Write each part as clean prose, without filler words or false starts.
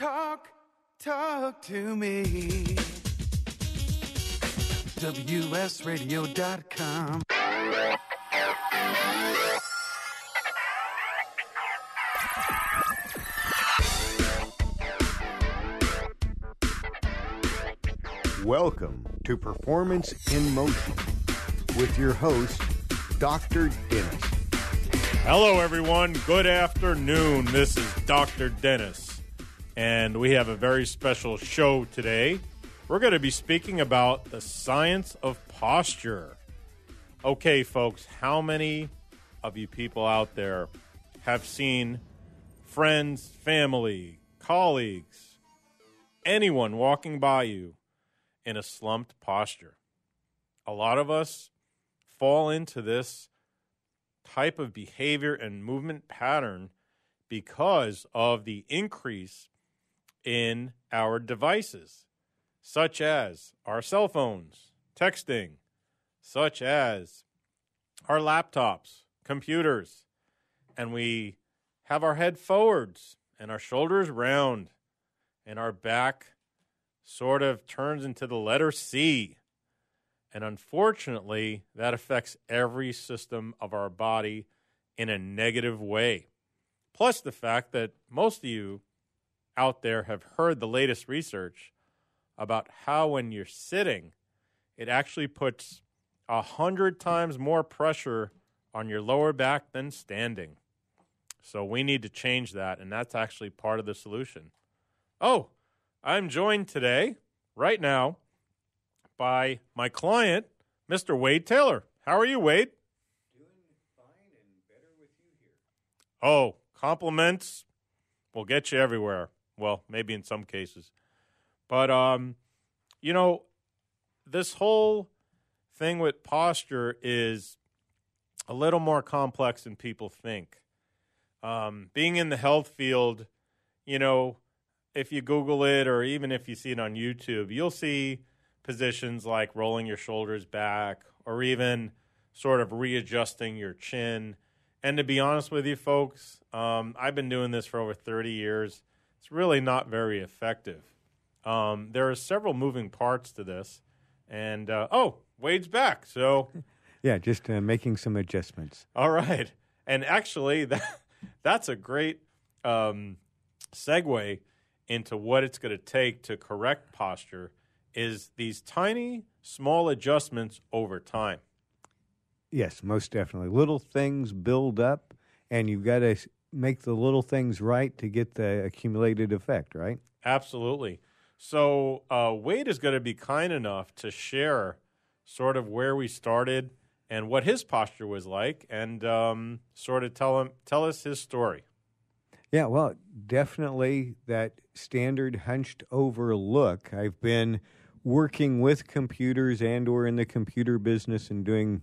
Talk to me. WSRadio.com. Welcome to Performance in Motion with your host, Dr. Dennis. Hello, everyone. Good afternoon. This is Dr. Dennis, and we have a very special show today. We're going to be speaking about the science of posture. Okay, folks, how many of you people out there have seen friends, family, colleagues, anyone walking by you in a slumped posture? A lot of us fall into this type of behavior and movement pattern because of the increase in our devices, such as our cell phones, texting, such as our laptops, computers, and we have our head forwards and our shoulders round and our back sort of turns into the letter C. And unfortunately, that affects every system of our body in a negative way. Plus the fact that most of you out there have heard the latest research about how when you're sitting, it actually puts 100 times more pressure on your lower back than standing. So we need to change that, and that's actually part of the solution. Oh, I'm joined today, right now, by my client, Mr. Wade Taylor. How are you, Wade? Doing fine and better with you here. Oh, compliments will get you everywhere. Well, maybe in some cases. But, this whole thing with posture is a little more complex than people think. Being in the health field, if you Google it or even if you see it on YouTube, you'll see positions like rolling your shoulders back or even sort of readjusting your chin. And to be honest with you, folks, I've been doing this for over 30 years. It's really not very effective. There are several moving parts to this. And, Wade's back. So, yeah, just making some adjustments. All right. And actually, that's a great segue into what it's going to take to correct posture is these tiny, small adjustments over time. Yes, most definitely. Little things build up, and you've got to make the little things right to get the accumulated effect, right? Absolutely. So Wade is going to be kind enough to share sort of where we started and what his posture was like and sort of tell us his story. Yeah, well, definitely that standard hunched over look. I've been working with computers and or in the computer business and doing,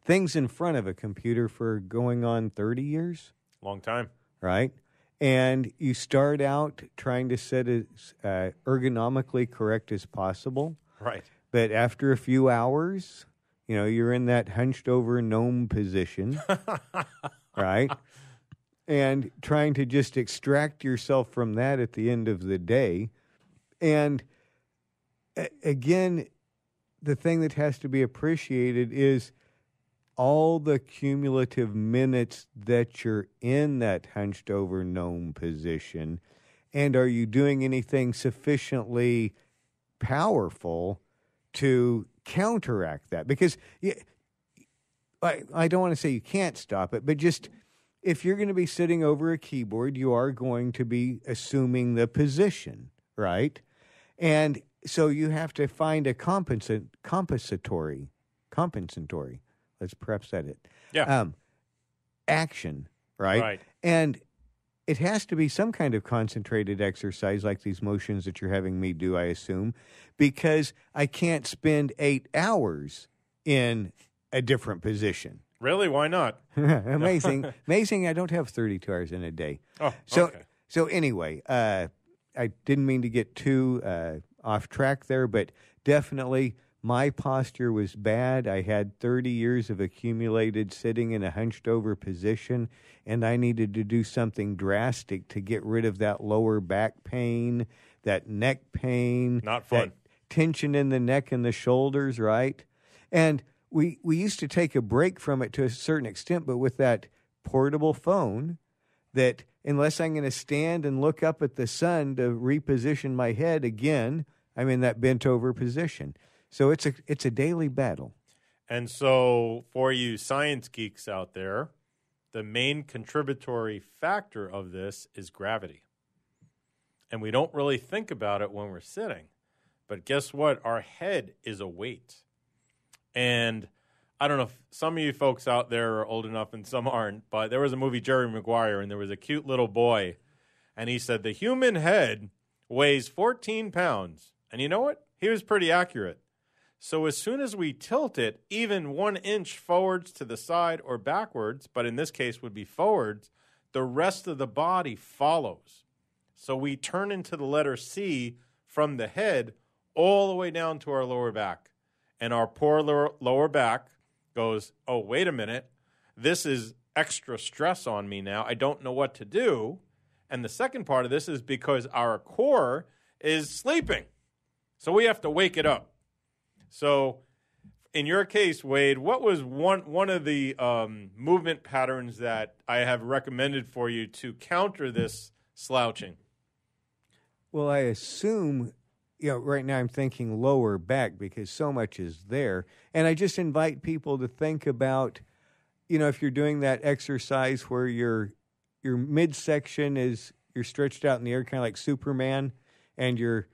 things in front of a computer for going on 30 years. Long time. Right? And you start out trying to set it ergonomically correct as possible. Right. But after a few hours, you're in that hunched over gnome position. Right? And trying to just extract yourself from that at the end of the day. And again, the thing that has to be appreciated is all the cumulative minutes that you're in that hunched over gnome position. And are you doing anything sufficiently powerful to counteract that? Because I don't want to say you can't stop it, but just if you're going to be sitting over a keyboard, you are going to be assuming the position, right? And so you have to find a compensatory, let's perhaps set it. Yeah. Action, right? Right. And it has to be some kind of concentrated exercise like these motions that you're having me do, I assume, because I can't spend 8 hours in a different position. Really? Why not? Amazing. Amazing. I don't have 32 hours in a day. Oh, so, okay. So anyway, I didn't mean to get too off track there, but definitely my posture was bad. I had 30 years of accumulated sitting in a hunched over position, and I needed to do something drastic to get rid of that lower back pain, that neck pain, Not fun. that tension in the neck and the shoulders, right? And we used to take a break from it to a certain extent, but with that portable phone, that unless I'm going to stand and look up at the sun to reposition my head again, I'm in that bent over position. So it's a daily battle. And so for you science geeks out there, the main contributory factor of this is gravity. And we don't really think about it when we're sitting. But guess what? Our head is a weight. And I don't know if some of you folks out there are old enough and some aren't, but there was a movie, Jerry Maguire, and there was a cute little boy. And he said, the human head weighs 14 pounds. And you know what? He was pretty accurate. So as soon as we tilt it, even 1 inch forwards to the side or backwards, but in this case would be forwards, the rest of the body follows. So we turn into the letter C from the head all the way down to our lower back. And our poor lower back goes, oh, wait a minute, this is extra stress on me now. I don't know what to do. And the second part of this is because our core is sleeping. So we have to wake it up. So in your case, Wade, what was one of the movement patterns that I have recommended for you to counter this slouching? Well, I assume, right now I'm thinking lower back because so much is there. And I just invite people to think about, if you're doing that exercise where your midsection is, you're stretched out in the air, kind of like Superman, and you're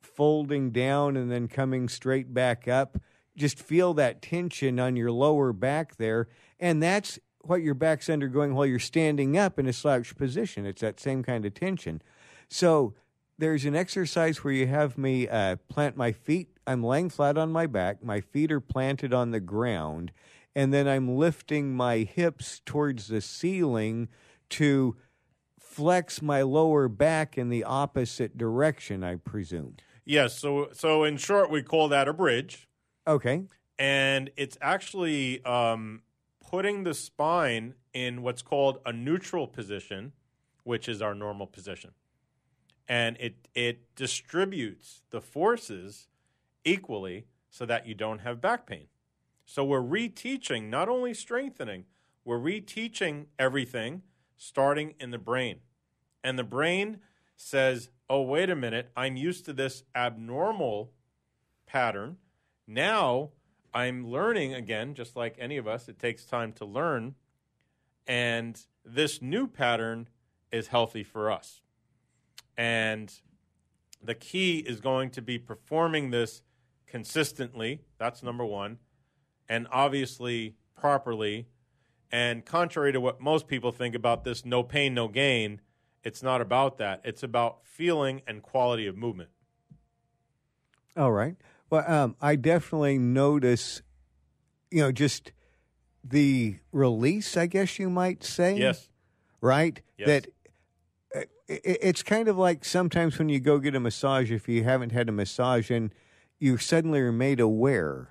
folding down and then coming straight back up. Just feel that tension on your lower back there. And that's what your back's undergoing while you're standing up in a slouched position. It's that same kind of tension. So there's an exercise where you have me plant my feet. I'm laying flat on my back. My feet are planted on the ground. And then I'm lifting my hips towards the ceiling to flex my lower back in the opposite direction, I presume. Yes. So in short, we call that a bridge. Okay. And it's actually putting the spine in what's called a neutral position, which is our normal position. And it distributes the forces equally so that you don't have back pain. So we're reteaching, not only strengthening, we're reteaching everything starting in the brain. And the brain says, oh, wait a minute, I'm used to this abnormal pattern. Now I'm learning again, just like any of us, it takes time to learn. And this new pattern is healthy for us. And the key is going to be performing this consistently. That's number one. And obviously properly. And contrary to what most people think about this no pain, no gain, it's not about that. It's about feeling and quality of movement. All right. Well, I definitely notice, just the release, I guess you might say. Yes. Right? Yes. That it's kind of like sometimes when you go get a massage, if you haven't had a massage, and you suddenly are made aware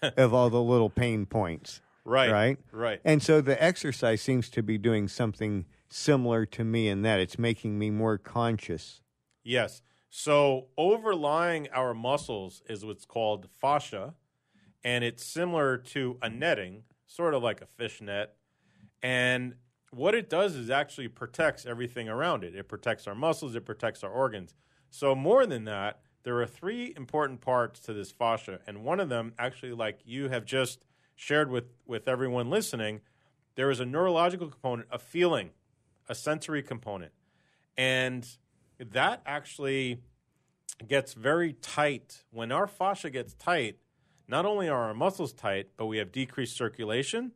of all the little pain points. Right. And so the exercise seems to be doing something similar to me in that it's making me more conscious. Yes. So overlying our muscles is what's called fascia, and it's similar to a netting, sort of like a fish net. And what it does is actually protects everything around it. It protects our muscles. It protects our organs. So more than that, there are three important parts to this fascia, and one of them, actually, like you have just shared with everyone listening, there is a neurological component, a feeling, a sensory component. And that actually gets very tight. When our fascia gets tight, not only are our muscles tight, but we have decreased circulation,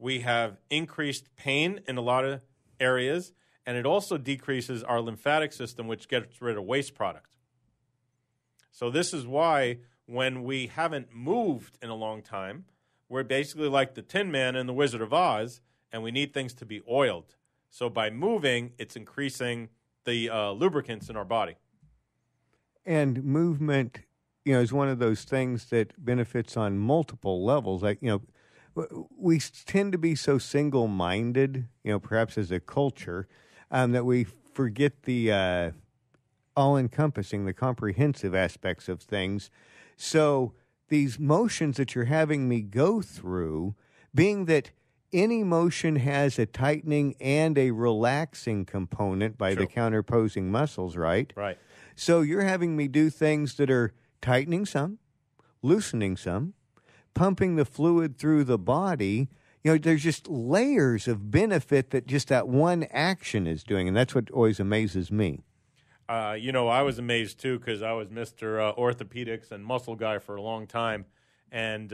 we have increased pain in a lot of areas, and it also decreases our lymphatic system, which gets rid of waste product. So this is why when we haven't moved in a long time, we're basically like the Tin Man in The Wizard of Oz, and we need things to be oiled. So by moving, it's increasing the lubricants in our body. And movement is one of those things that benefits on multiple levels. Like, we tend to be so single-minded, perhaps as a culture, that we forget the all-encompassing, the comprehensive aspects of things. So these motions that you're having me go through, being that any motion has a tightening and a relaxing component by the counterposing muscles, right? Right. So you're having me do things that are tightening some, loosening some, pumping the fluid through the body. There's just layers of benefit that just that one action is doing, and that's what always amazes me. I was amazed, too, because I was Mr. Orthopedics and muscle guy for a long time, and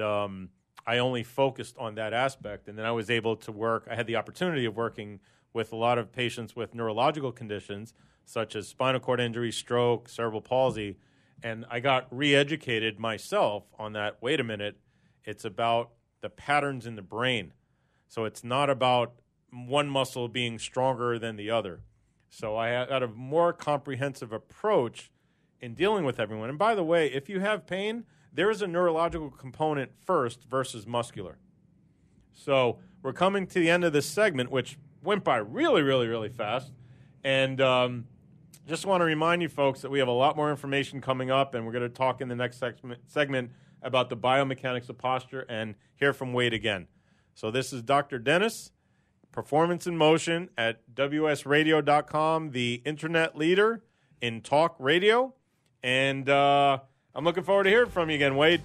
I only focused on that aspect, and then I was able to work. I had the opportunity of working with a lot of patients with neurological conditions, such as spinal cord injury, stroke, cerebral palsy, and I got re-educated myself on that. Wait a minute, it's about the patterns in the brain. So it's not about one muscle being stronger than the other. So I got a more comprehensive approach in dealing with everyone. And by the way, if you have pain, there is a neurological component first versus muscular. So we're coming to the end of this segment, which went by really, really, really fast. And just want to remind you folks that we have a lot more information coming up, and we're going to talk in the next segment about the biomechanics of posture and hear from Wade again. So this is Dr. Dennis, Performance in Motion at WSRadio.com, the internet leader in talk radio. And I'm looking forward to hearing from you again, Wade.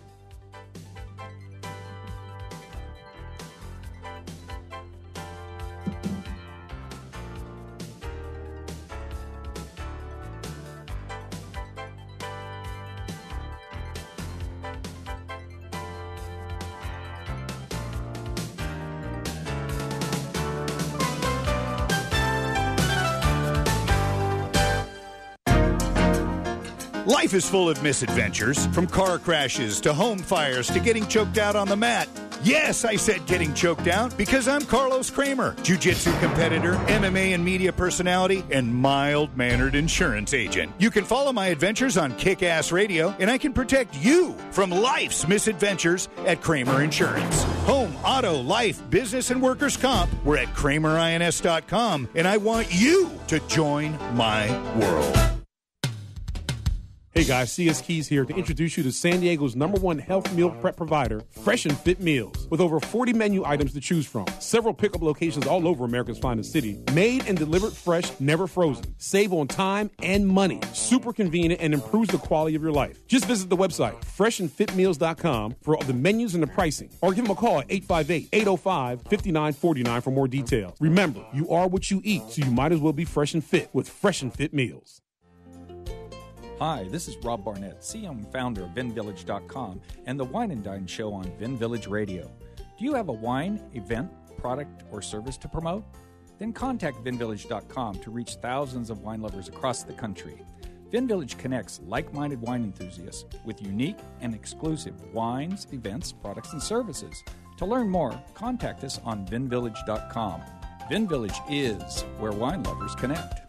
Life is full of misadventures, from car crashes to home fires to getting choked out on the mat. Yes, I said getting choked out because I'm Carlos Kramer, jiu-jitsu competitor, MMA and media personality, and mild-mannered insurance agent. You can follow my adventures on Kick-Ass Radio, and I can protect you from life's misadventures at Kramer Insurance. Home, auto, life, business, and workers' comp. We're at KramerINS.com, and I want you to join my world. Hey guys, CS Keys here to introduce you to San Diego's #1 health meal prep provider, Fresh and Fit Meals. With over 40 menu items to choose from, several pickup locations all over America's finest city, made and delivered fresh, never frozen. Save on time and money. Super convenient and improves the quality of your life. Just visit the website, freshandfitmeals.com, for all the menus and the pricing. Or give them a call at 858-805-5949 for more details. Remember, you are what you eat, so you might as well be fresh and fit with Fresh and Fit Meals. Hi, this is Rob Barnett, CEO and founder of VinVillage.com and the Wine and Dine Show on Vin Village Radio. Do you have a wine, event, product, or service to promote? Then contact VinVillage.com to reach thousands of wine lovers across the country. VinVillage connects like-minded wine enthusiasts with unique and exclusive wines, events, products, and services. To learn more, contact us on VinVillage.com. VinVillage is where wine lovers connect.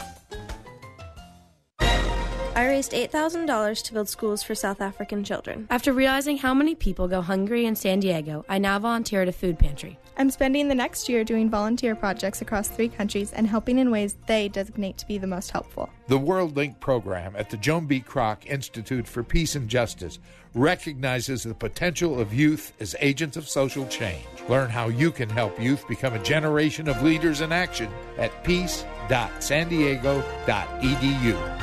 I raised $8,000 to build schools for South African children. After realizing how many people go hungry in San Diego, I now volunteer at a food pantry. I'm spending the next year doing volunteer projects across 3 countries and helping in ways they designate to be the most helpful. The WorldLink program at the Joan B. Kroc Institute for Peace and Justice recognizes the potential of youth as agents of social change. Learn how you can help youth become a generation of leaders in action at peace.sandiego.edu.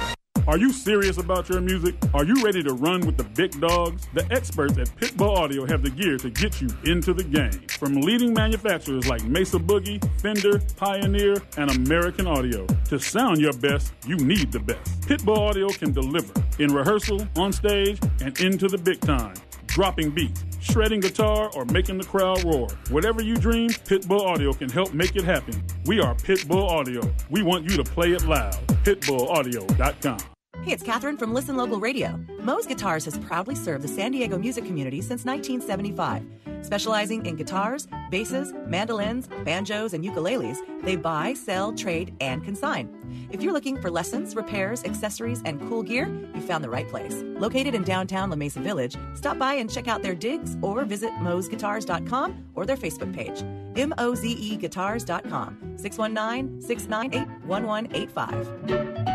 Are you serious about your music? Are you ready to run with the big dogs? The experts at Pitbull Audio have the gear to get you into the game. From leading manufacturers like Mesa Boogie, Fender, Pioneer, and American Audio. To sound your best, you need the best. Pitbull Audio can deliver in rehearsal, on stage, and into the big time. Dropping beats, shredding guitar, or making the crowd roar. Whatever you dream, Pitbull Audio can help make it happen. We are Pitbull Audio. We want you to play it loud. PitbullAudio.com. Hey, it's Catherine from Listen Local Radio. Moe's Guitars has proudly served the San Diego music community since 1975. Specializing in guitars, basses, mandolins, banjos, and ukuleles, they buy, sell, trade, and consign. If you're looking for lessons, repairs, accessories, and cool gear, you found the right place. Located in downtown La Mesa Village, stop by and check out their digs or visit mozeguitars.com or their Facebook page. MOZEguitars.com, 619-698-1185.